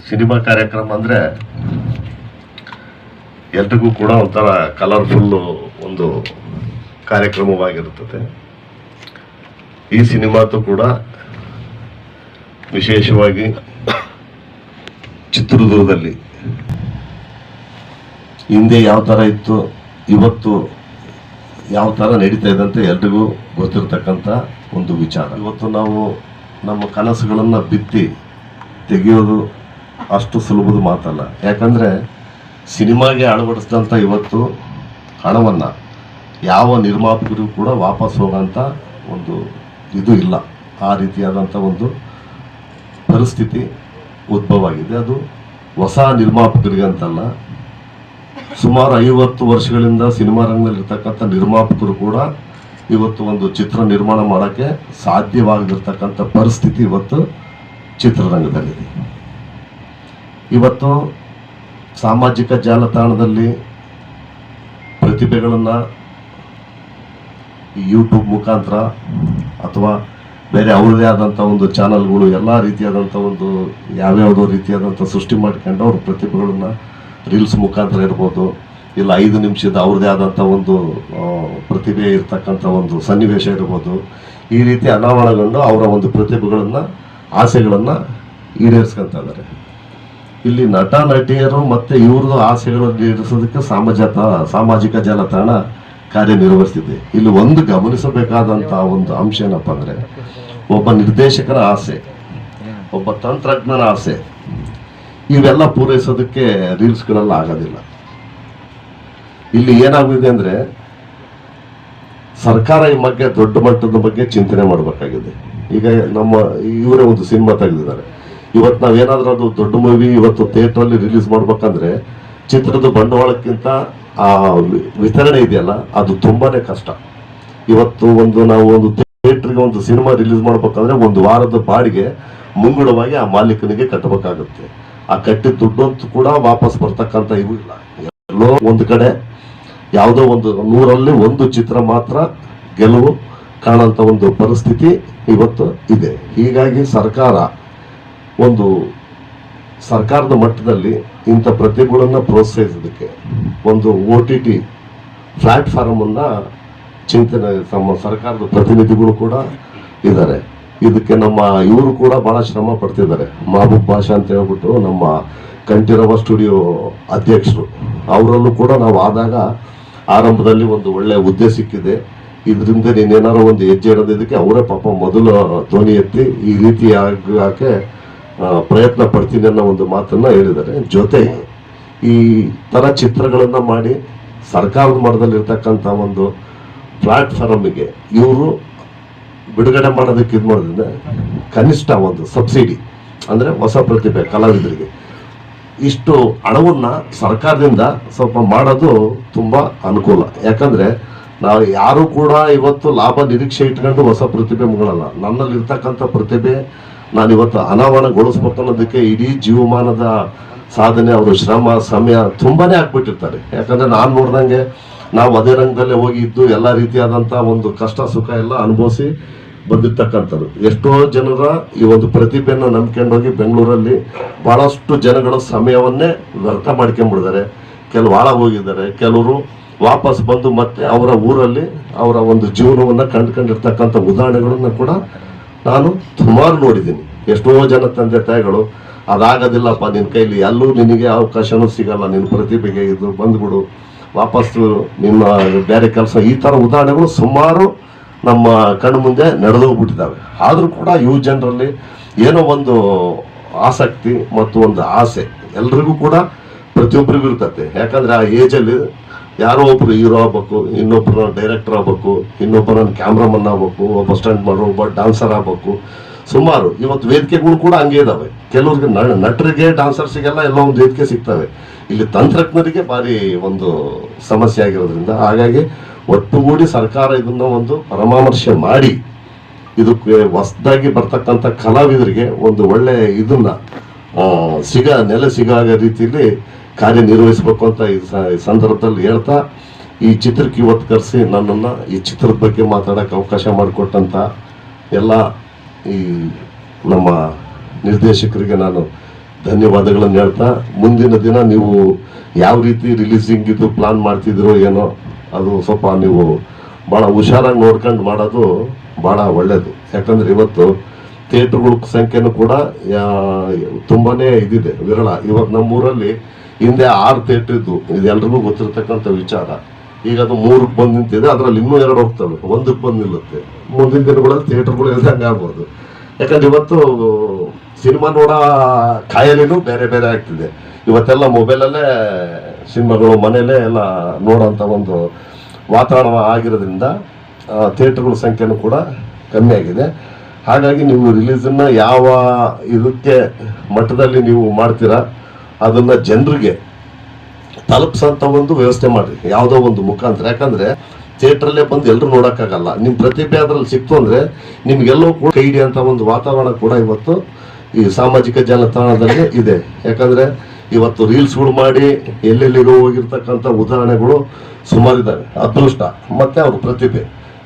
Cinema ಕಾರ್ಯಕ್ರಮ ಅಂದರೆ ಎಲ್ರಿಗೂ ಕೂಡ ಒಂಥರ ಕಲರ್ಫುಲ್ಲು ಒಂದು ಕಾರ್ಯಕ್ರಮವಾಗಿರುತ್ತದೆ. ಈ ಸಿನಿಮಾತು ಕೂಡ ವಿಶೇಷವಾಗಿ ಚಿತ್ರದುರ್ಗದಲ್ಲಿ ಹಿಂದೆ ಯಾವ ಥರ ಇತ್ತು, ಇವತ್ತು ಯಾವ ಥರ ನಡೀತಾ ಇದೆ ಅಂತ ಎಲ್ರಿಗೂ ಗೊತ್ತಿರತಕ್ಕಂಥ ಒಂದು ವಿಚಾರ. ಇವತ್ತು ನಾವು ನಮ್ಮ ಕನಸುಗಳನ್ನು ಬಿತ್ತಿ ತೆಗೆಯೋದು ಅಷ್ಟು ಸುಲಭದ ಮಾತಲ್ಲ. ಯಾಕಂದರೆ ಸಿನಿಮಾಗೆ ಅಳವಡಿಸಿದಂಥ ಇವತ್ತು ಹಣವನ್ನು ಯಾವ ನಿರ್ಮಾಪಕರು ಕೂಡ ವಾಪಸ್ ಹೋಗೋಂಥ ಒಂದು ಇದು ಇಲ್ಲ. ಆ ರೀತಿಯಾದಂಥ ಒಂದು ಪರಿಸ್ಥಿತಿ ಉದ್ಭವ ಆಗಿದೆ. ಅದು ಹೊಸ ನಿರ್ಮಾಪಕರಿಗೆ ಅಂತಲ್ಲ, ಸುಮಾರು 50 ವರ್ಷಗಳಿಂದ ಸಿನಿಮಾ ರಂಗದಲ್ಲಿರ್ತಕ್ಕಂಥ ನಿರ್ಮಾಪಕರು ಕೂಡ ಇವತ್ತು ಒಂದು ಚಿತ್ರ ನಿರ್ಮಾಣ ಮಾಡೋಕ್ಕೆ ಸಾಧ್ಯವಾಗಿರ್ತಕ್ಕಂಥ ಪರಿಸ್ಥಿತಿ ಇವತ್ತು ಚಿತ್ರರಂಗದಲ್ಲಿದೆ. ಇವತ್ತು ಸಾಮಾಜಿಕ ಜಾಲತಾಣದಲ್ಲಿ ಪ್ರತಿಭೆಗಳನ್ನು ಯೂಟ್ಯೂಬ್ ಮುಖಾಂತರ ಅಥವಾ ಬೇರೆ ಅವ್ರದೇ ಆದಂಥ ಒಂದು ಚಾನಲ್ಗಳು ಎಲ್ಲ ರೀತಿಯಾದಂಥ ಒಂದು ಯಾವ್ಯಾವುದೋ ರೀತಿಯಾದಂಥ ಸೃಷ್ಟಿ ಮಾಡ್ಕೊಂಡು ಅವ್ರ ಪ್ರತಿಭೆಗಳನ್ನು ರೀಲ್ಸ್ ಮುಖಾಂತರ ಇರ್ಬೋದು, ಇಲ್ಲ 5 ನಿಮಿಷದ ಅವ್ರದ್ದೇ ಆದಂಥ ಒಂದು ಪ್ರತಿಭೆ ಇರ್ತಕ್ಕಂಥ ಒಂದು ಸನ್ನಿವೇಶ ಇರ್ಬೋದು, ಈ ರೀತಿ ಅನಾವರಣಗೊಂಡು ಅವರ ಒಂದು ಪ್ರತಿಭೆಗಳನ್ನು ಆಸೆಗಳನ್ನು ಈಡೇರಿಸ್ಕೊತ ಇದ್ದಾರೆ. ಇಲ್ಲಿ ನಟ ನಟಿಯರು ಮತ್ತು ಇವ್ರದ್ದು ಆಸೆಗಳನ್ನು ಈಡೇರಿಸೋದಕ್ಕೆ ಸಾಮಾಜಿಕ ಜಾಲತಾಣ ಕಾರ್ಯನಿರ್ವಹಿಸ್ತಿದೆ. ಇಲ್ಲಿ ಒಂದು ಗಮನಿಸಬೇಕಾದಂಥ ಒಂದು ಅಂಶ ಏನಪ್ಪ ಅಂದರೆ, ಒಬ್ಬ ನಿರ್ದೇಶಕನ ಆಸೆ, ಒಬ್ಬ ತಂತ್ರಜ್ಞನ ಆಸೆ, ಇವೆಲ್ಲ ಪೂರೈಸೋದಕ್ಕೆ ರೀಲ್ಸ್ಗಳೆಲ್ಲ ಆಗೋದಿಲ್ಲ. ಇಲ್ಲಿ ಏನಾಗಿದೆ ಅಂದರೆ, ಸರ್ಕಾರ ಈ ಬಗ್ಗೆ ದೊಡ್ಡ ಮಟ್ಟದ ಬಗ್ಗೆ ಚಿಂತನೆ ಮಾಡಬೇಕಾಗಿದೆ. ಈಗ ನಮ್ಮ ಇವರೇ ಒಂದು ಸಿನಿಮಾ ತೆಗೆದಿದ್ದಾರೆ. ಇವತ್ತು ನಾವೇನಾದ್ರೂ ಅದು ದೊಡ್ಡ ಮೂವಿ ಇವತ್ತು ಥಿಯೇಟ್ರಲ್ಲಿ ರಿಲೀಸ್ ಮಾಡ್ಬೇಕಂದ್ರೆ ಚಿತ್ರದ ಬಂಡವಾಳಕ್ಕಿಂತ ಆ ವಿತರಣೆ ಇದೆಯಲ್ಲ, ಅದು ತುಂಬಾನೇ ಕಷ್ಟ. ಇವತ್ತು ನಾವು ಒಂದು ಥಿಯೇಟ್ರಿಗೆ ಒಂದು ಸಿನಿಮಾ ರಿಲೀಸ್ ಮಾಡ್ಬೇಕಂದ್ರೆ 1 ವಾರದ ಬಾಡಿಗೆ ಮುಂಗಡವಾಗಿ ಆ ಮಾಲೀಕನಿಗೆ ಕಟ್ಟಬೇಕಾಗುತ್ತೆ. ಆ ಕಟ್ಟಿದ ದುಡ್ಡು ಅಂತೂ ಕೂಡ ವಾಪಸ್ ಬರ್ತಕ್ಕಂಥ ಇವು ಇಲ್ಲ. ಎಲ್ಲೋ ಒಂದು ಕಡೆ ಯಾವುದೋ ಒಂದು 100ರಲ್ಲಿ 1 ಚಿತ್ರ ಮಾತ್ರ ಗೆಲುವು ಕಾಣುವಂಥ ಒಂದು ಪರಿಸ್ಥಿತಿ ಇವತ್ತು ಇದೆ. ಹೀಗಾಗಿ ಸರ್ಕಾರದ ಮಟ್ಟದಲ್ಲಿ ಇಂಥ ಪ್ರತಿಭೆಗಳನ್ನು ಪ್ರೋತ್ಸಾಹಿಸೋದಕ್ಕೆ ಒಂದು OTT ಪ್ಲಾಟ್ಫಾರ್ಮನ್ನು ಚಿಂತನೆ ನಮ್ಮ ಸರ್ಕಾರದ ಪ್ರತಿನಿಧಿಗಳು ಕೂಡ ಇದ್ದಾರೆ. ಇದಕ್ಕೆ ನಮ್ಮ ಇವರು ಕೂಡ ಭಾಳ ಶ್ರಮ ಪಡ್ತಿದ್ದಾರೆ. ಮಹಬೂಬ್ ಬಾಷಾ ಅಂತ ಹೇಳ್ಬಿಟ್ಟು ನಮ್ಮ ಕಂಠೀರವ ಸ್ಟುಡಿಯೋ ಅಧ್ಯಕ್ಷರು, ಅವರಲ್ಲೂ ಕೂಡ ನಾವು ಆದಾಗ ಆರಂಭದಲ್ಲಿ ಒಂದು ಒಳ್ಳೆಯ ಹುದ್ದೆ ಸಿಕ್ಕಿದೆ, ಇದರಿಂದ ನೀನೇನಾರು ಒಂದು ಹೆಜ್ಜೆ ಇಡೋದಕ್ಕೆ ಅವರೇ ಪಾಪ ಮೊದಲು ಧ್ವನಿ ಎತ್ತಿ ಈ ರೀತಿ ಆಗಕ್ಕೆ ಪ್ರಯತ್ನ ಪಡ್ತೀನಿ ಅನ್ನೋ ಒಂದು ಮಾತನ್ನ ಹೇಳಿದ್ದಾರೆ. ಜೊತೆಗೆ ಈ ಥರ ಚಿತ್ರಗಳನ್ನು ಮಾಡಿ ಸರ್ಕಾರದ ಮಟ್ಟದಲ್ಲಿರ್ತಕ್ಕಂಥ ಒಂದು ಪ್ಲಾಟ್ಫಾರ್ಮಿಗೆ ಇವರು ಬಿಡುಗಡೆ ಮಾಡೋದಕ್ಕೆ ಇದು ಮಾಡೋದ್ರಿಂದ ಕನಿಷ್ಠ ಒಂದು ಸಬ್ಸಿಡಿ ಅಂದರೆ ಹೊಸ ಪ್ರತಿಭೆ ಕಲಾವಿದರಿಗೆ ಇಷ್ಟು ಹಣವನ್ನು ಸರ್ಕಾರದಿಂದ ಸ್ವಲ್ಪ ಮಾಡೋದು ತುಂಬ ಅನುಕೂಲ. ಯಾಕಂದರೆ ನಾವು ಯಾರು ಕೂಡ ಇವತ್ತು ಲಾಭ ನಿರೀಕ್ಷೆ ಇಟ್ಕೊಂಡು ಹೊಸ ಪ್ರತಿಭೆ ಮುಗಳಲ್ಲ. ನನ್ನಲ್ಲಿರ್ತಕ್ಕಂಥ ಪ್ರತಿಭೆ ನಾನಿವತ್ತು ಅನಾವರಣಗೊಳಿಸ್ಬೇಕು ಅನ್ನೋದಕ್ಕೆ ಇಡೀ ಜೀವಮಾನದ ಸಾಧನೆ, ಅವರು ಶ್ರಮ ಸಮಯ ತುಂಬಾನೇ ಹಾಕ್ಬಿಟ್ಟಿರ್ತಾರೆ. ಯಾಕಂದರೆ ನಾನು ನೋಡ್ದಂಗೆ ನಾವು ಅದೇ ರಂಗದಲ್ಲೇ ಹೋಗಿ ಇದ್ದು ಎಲ್ಲ ರೀತಿಯಾದಂಥ ಒಂದು ಕಷ್ಟ ಸುಖ ಎಲ್ಲ ಅನುಭವಿಸಿ ಬಂದಿರ್ತಕ್ಕಂಥದ್ದು. ಎಷ್ಟೋ ಜನರ ಈ ಒಂದು ಪ್ರತಿಭೆಯನ್ನು ನಂಬ್ಕೊಂಡೋಗಿ ಬೆಂಗಳೂರಲ್ಲಿ ಭಾಳಷ್ಟು ಜನಗಳ ಸಮಯವನ್ನೇ ವ್ಯರ್ಥ ಮಾಡ್ಕೊಂಡ್ಬಿಡಿದ್ದಾರೆ. ಕೆಲವು ಹಾಳಾಗಿ ಹೋಗಿದ್ದಾರೆ, ಕೆಲವರು ವಾಪಸ್ ಬಂದು ಮತ್ತೆ ಅವರ ಊರಲ್ಲಿ ಅವರ ಒಂದು ಜೀವನವನ್ನು ಕಂಡುಕೊಂಡಿರ್ತಕ್ಕಂಥ ಉದಾಹರಣೆಗಳನ್ನು ಕೂಡ ನಾನು ಸುಮಾರು ನೋಡಿದ್ದೀನಿ. ಎಷ್ಟೋ ಜನ ತಂದೆ ತಾಯಿಗಳು ಅದಾಗೋದಿಲ್ಲಪ್ಪ ನಿನ್ನ ಕೈಲಿ, ಎಲ್ಲೂ ನಿನಗೆ ಅವಕಾಶನೂ ಸಿಗಲ್ಲ, ನಿನ್ನ ಪ್ರತಿಭೆಗೆ ಇದು ಬಂದ್ಬಿಡು, ವಾಪಸ್ಸು ನಿಮ್ಮ ಬೇರೆ ಕೆಲಸ, ಈ ಥರ ಉದಾಹರಣೆಗಳು ಸುಮಾರು ನಮ್ಮ ಕಣ್ಣು ಮುಂದೆ ನಡೆದೋಗ್ಬಿಟ್ಟಿದ್ದಾವೆ. ಆದರೂ ಕೂಡ ಯುವ ಜನರಲ್ಲಿ ಏನೋ ಒಂದು ಆಸಕ್ತಿ ಮತ್ತು ಒಂದು ಆಸೆ ಎಲ್ರಿಗೂ ಕೂಡ ಪ್ರತಿಯೊಬ್ಬರಿಗೂ ಇರ್ತದೆ. ಯಾಕಂದರೆ ಆ ಏಜಲ್ಲಿ ಯಾರೋ ಒಬ್ರು ಹೀರೋ ಆಗ್ಬೇಕು, ಇನ್ನೊಬ್ರು ಡೈರೆಕ್ಟರ್ ಆಗ್ಬೇಕು, ಇನ್ನೊಬ್ಬರು ಕ್ಯಾಮ್ರಾಮನ್ ಆಗ್ಬೇಕು, ಒಬ್ಬ ಸ್ಟಂಟ್ ಮಾಡೋ, ಒಬ್ಬ ಡಾನ್ಸರ್ ಆಗ್ಬೇಕು. ಸುಮಾರು ಇವತ್ತು ವೇದಿಕೆಗಳು ಕೂಡ ಹಂಗೆ ಇದಾವೆ. ಕೆಲವ್ರಿಗೆ ನಟರಿಗೆ ಡಾನ್ಸರ್ಸಿಗೆಲ್ಲ ಎಲ್ಲ ಒಂದು ವೇದಿಕೆ ಸಿಗ್ತವೆ. ಇಲ್ಲಿ ತಂತ್ರಜ್ಞರಿಗೆ ಭಾರಿ ಒಂದು ಸಮಸ್ಯೆ ಆಗಿರೋದ್ರಿಂದ ಹಾಗಾಗಿ ಒಟ್ಟುಗೂಡಿ ಸರ್ಕಾರ ಇದನ್ನ ಒಂದು ಪರಾಮರ್ಶೆ ಮಾಡಿ ಇದಕ್ಕೆ ಹೊಸದಾಗಿ ಬರ್ತಕ್ಕಂಥ ಕಲಾವಿದರಿಗೆ ಒಂದು ಒಳ್ಳೆ ಇದನ್ನ ನೆಲೆ ಸಿಗಾಗ ರೀತಿಯಲ್ಲಿ ಕಾರ್ಯನಿರ್ವಹಿಸಬೇಕು ಅಂತ ಈ ಸಂದರ್ಭದಲ್ಲಿ ಹೇಳ್ತಾ, ಈ ಚಿತ್ರಕ್ಕೆ ಇವತ್ತು ಕರೆಸಿ ನನ್ನನ್ನು ಈ ಚಿತ್ರದ ಬಗ್ಗೆ ಮಾತಾಡೋಕ್ಕೆ ಅವಕಾಶ ಮಾಡಿಕೊಟ್ಟಂಥ ಎಲ್ಲ ಈ ನಮ್ಮ ನಿರ್ದೇಶಕರಿಗೆ ನಾನು ಧನ್ಯವಾದಗಳನ್ನು ಹೇಳ್ತಾ, ಮುಂದಿನ ದಿನ ನೀವು ಯಾವ ರೀತಿ ರಿಲೀಸಿಂಗ್ ಇದು ಪ್ಲಾನ್ ಮಾಡ್ತಿದ್ರೋ ಏನೋ, ಅದು ಸ್ವಲ್ಪ ನೀವು ಭಾಳ ಹುಷಾರಾಗಿ ನೋಡ್ಕೊಂಡು ಮಾಡೋದು ಭಾಳ ಒಳ್ಳೆಯದು. ಯಾಕಂದ್ರೆ ಇವತ್ತು ಥಿಯೇಟರ್ಗಳ ಸಂಖ್ಯೆನೂ ಕೂಡ ತುಂಬಾನೇ ಇದಿದೆ, ವಿರಳ. ಇವತ್ತು ನಮ್ಮೂರಲ್ಲಿ ಹಿಂದೆ 6 ಥಿಯೇಟರ್ ಇದ್ದು, ಇದೆಲ್ರಿಗೂ ಗೊತ್ತಿರ್ತಕ್ಕಂಥ ವಿಚಾರ. ಈಗ ಅದು 3ಕ್ಕೆ ಬಂದು ನಿಂತಿದೆ, ಅದರಲ್ಲಿ ಇನ್ನೂ 2 ಹೋಗ್ತವೆ, 1ಕ್ಕೆ ಬಂದು ನಿಲ್ಲುತ್ತೆ. ಮುಂದಿನ ದಿನಗಳಲ್ಲಿ ಥಿಯೇಟರ್ಗಳು ಇಲ್ದಂಗೆ ಆಗ್ಬೋದು. ಯಾಕಂದ್ರೆ ಇವತ್ತು ಸಿನಿಮಾ ನೋಡೋ ಖಾಯಲಿನೂ ಬೇರೆ ಬೇರೆ ಆಗ್ತಿದೆ. ಇವತ್ತೆಲ್ಲ ಮೊಬೈಲಲ್ಲೇ ಸಿನಿಮಾಗಳು ಮನೆಯಲ್ಲೇ ಎಲ್ಲ ನೋಡೋಂಥ ಒಂದು ವಾತಾವರಣ ಆಗಿರೋದ್ರಿಂದ ಥಿಯೇಟರ್ಗಳ ಸಂಖ್ಯೆನೂ ಕೂಡ ಕಮ್ಮಿ ಆಗಿದೆ. ಹಾಗಾಗಿ ನೀವು ರಿಲೀಸನ್ನ ಯಾವ ಇದಕ್ಕೆ ಮಟ್ಟದಲ್ಲಿ ನೀವು ಮಾಡ್ತೀರಾ ಅದನ್ನ ಜನರಿಗೆ ತಲುಪಿಸೋಂಥ ಒಂದು ವ್ಯವಸ್ಥೆ ಮಾಡಿ, ಯಾವುದೋ ಒಂದು ಮುಖಾಂತರ. ಯಾಕಂದ್ರೆ ಥಿಯೇಟ್ರಲ್ಲೇ ಬಂದು ಎಲ್ಲರೂ ನೋಡೋಕ್ಕಾಗಲ್ಲ. ನಿಮ್ಮ ಪ್ರತಿಭೆ ಅದ್ರಲ್ಲಿ ಸಿಕ್ತು ಅಂದರೆ ನಿಮ್ಗೆಲ್ಲೋ ಕೂಡ ಕೈ ಹಿಡಿಯೋಂಥ ಒಂದು ವಾತಾವರಣ ಕೂಡ ಇವತ್ತು ಈ ಸಾಮಾಜಿಕ ಜಾಲತಾಣದಲ್ಲಿ ಇದೆ. ಯಾಕಂದ್ರೆ ಇವತ್ತು ರೀಲ್ಸ್ಗಳು ಮಾಡಿ ಎಲ್ಲೆಲ್ಲಿಗೂ ಹೋಗಿರ್ತಕ್ಕಂಥ ಉದಾಹರಣೆಗಳು ಸುಮಾರಿದ್ದಾವೆ. ಅದೃಷ್ಟ ಮತ್ತೆ ಅವ್ರ ಪ್ರತಿಭೆ,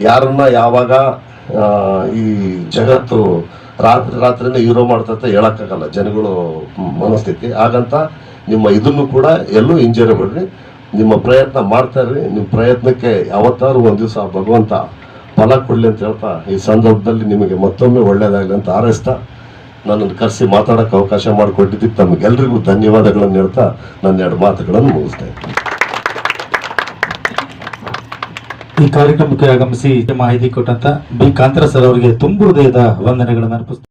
ಯಾರನ್ನ ಯಾವಾಗ ಈ ಜಗತ್ತು ರಾತ್ರಿನೇ ಹೀರೋ ಮಾಡ್ತಂತ ಹೇಳಕ್ಕಾಗಲ್ಲ ಜನಗಳು ಮನಸ್ಥಿತಿ. ಹಾಗಂತ ನಿಮ್ಮ ಇದನ್ನು ಕೂಡ ಎಲ್ಲೂ ಹಿಂಜರಿಬೇಡ್ರಿ, ನಿಮ್ಮ ಪ್ರಯತ್ನ ಮಾಡ್ತಾ ಇರ್ರಿ. ನಿಮ್ಮ ಪ್ರಯತ್ನಕ್ಕೆ ಯಾವತ್ತಾರು ಒಂದು ದಿವಸ ಭಗವಂತ ಫಲ ಕೊಡ್ಲಿ ಅಂತ ಹೇಳ್ತಾ, ಈ ಸಂದರ್ಭದಲ್ಲಿ ನಿಮಗೆ ಮತ್ತೊಮ್ಮೆ ಒಳ್ಳೇದಾಗಲಿ ಅಂತ ಹಾರೈಸ್ತಾ, ನನ್ನನ್ನು ಕರೆಸಿ ಮಾತಾಡೋಕ್ಕೆ ಅವಕಾಶ ಮಾಡಿಕೊಟ್ಟಿದ್ದಕ್ಕೆ ತಮಗೆಲ್ಲರಿಗೂ ಧನ್ಯವಾದಗಳನ್ನು ಹೇಳ್ತಾ ನನ್ನ 2 ಮಾತುಗಳನ್ನು ಮುಗಿಸ್ತಾ ಇದ್ದೀನಿ. ಈ ಕಾರ್ಯಕ್ರಮಕ್ಕೆ ಆಗಮಿಸಿ ಮಾಹಿತಿ ಕೊಟ್ಟಂತ ಬಿ ಕಾಂತರ ಸರ್ ಅವರಿಗೆ ತುಂಬು ಹೃದಯದ ವಂದನೆಗಳನ್ನು ಅರ್ಪಿಸ್ತಾರೆ.